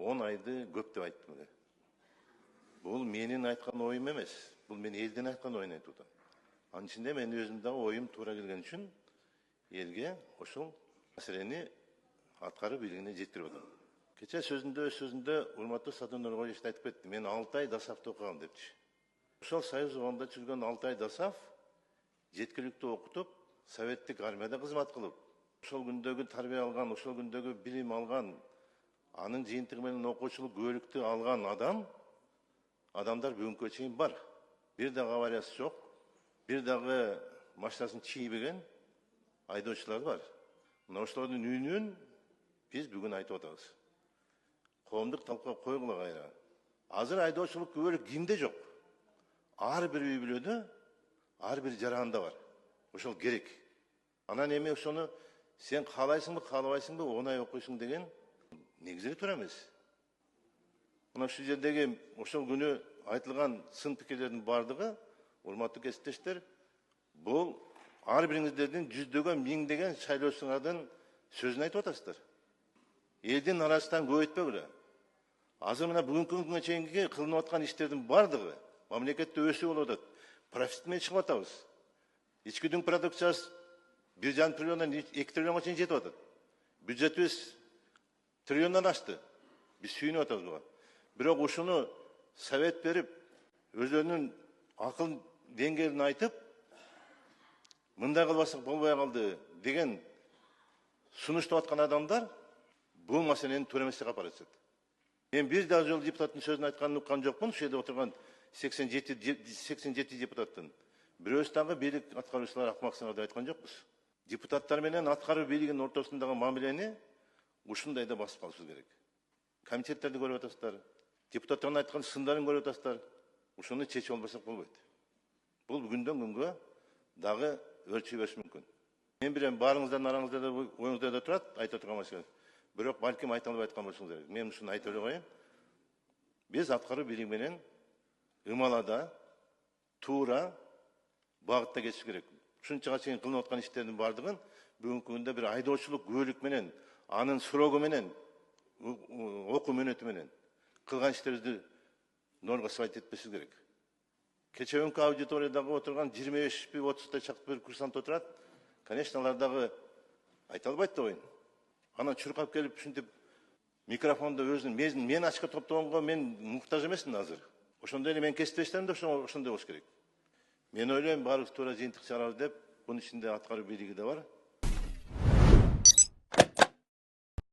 10 айды көп деп айттым эле. Бул менин айткан оюм эмес. Бул мен элдин айткан оюн айтып атам. Анын ичинде мен өзүм дагы оюм туура келген үчүн элге ошол маселени аткаруу бийлигине жеткирип атам. Кече сөзүндө урматтуу Садыр Нургалиевич айтып кетти. Мен 6 ай Дасафты окугам депчи. Ошол Союз убагында жүргөн 6 ай Дасаф жеткиликтүү окутуп, советтик армияда кызмат кылып, ошол күндөгү тарбия алган, ошол күндөгү билим алган, анын жыйынтыгы менен окуучулук күбөлүктү алган адамдар бүгүнкү чейин бар. Бир дагы авариясы жок, бир дагы машинасын чийбеген айдоочулар бар. Мына ошолордун үнүн биз бүгүн айтып атабыз. Коомдук талкууга койгула кайра. Азыр айдоочулук күбөлүк кимде жок? Ар бир үй бүлөдө, ар бир жаранда бар. Ошол керек. Анан эми ошону сен каалайсыңбы, каалабайсыңбы, оңай окуйсуң деген негизи туура эмес. Мына ушул жердеги ошол күнү айтылган сын пикирлердин бардыгы, урматтуу кесиптештер, бул ар бириңиздердин жүздөгөн, миңдеген шайлоочулардын сөзүн айтып атасыздар. Элдин арасынан көп өтпөгүлө. Азыр мына бүгүнкү күнгө чейинки кылынып аткан иштердин бардыгы мамлекетте өсүү болуп атат. Профитмен чыгып атабыз. Ички дүң продукциясы 1,5 триллиондан 2 триллионго чейин жетип атат. Бюджетибиз триллиондан ашты. Биз сүйүнүп атабыз буга. Бирок ушуну совет берип, өзүнүн акыл деңгээлин айтып, мындай кылбасак болбой калды деген сунуштап аткан адамдар бул маселени туура эмес жакка апарып жатат. Мен бир дагы жолу депутаттын сөзүн айтканын уккан жокмун. Ушул жерде отурган 87 депутаттын бирөөсү дагы бийлик аткаруучулар акмаксыңар деп айткан жокпуз. Депутаттар менен аткаруу бийлигинин ортосундагы мамилени ушундай да басып калышыбыз керек. Комитеттерди көрүп атасыздар, депутаттардын айткан сындарын көрүп атасыздар. Ушуну чечип албасак болбойт. Бул күндөн күнгө дагы өрчүп бериши мүмкүн. Мен билем баарыңыздардын араңызда оюңузда турат айта турган маселе. Бирок балким айта албай аткан болушуңуз керек. Мен ушуну айтып эле коеюн. Биз аткаруу бийлиги менен ымалада туура багытта кетиш керек. Ушунчага чейин кылынып аткан иштердин бардыгын бүгүнкү күндө бир айдоочулук күбөлүк менен, анын срогу менен, окуу мөөнөтү менен кылган иштерибизди норга сводить этпешибиз керек. Кечеөнкү аудиториядагы отурган 25-30 чакты бир курсант отурат. Конечно, алар дагы айта албайт да оюн. Анан чуркап келип ушинтип микрофондо өзүнүн мен ачка топтогонго мен муктаж эмесмин азыр. Ошондой эле мен кесиптештерим да ошондой болуш керек. Мен ойлойм баарыбыз туура жыйынтык чыгарабыз деп, бунун ичинде аткаруу бийлиги да бар.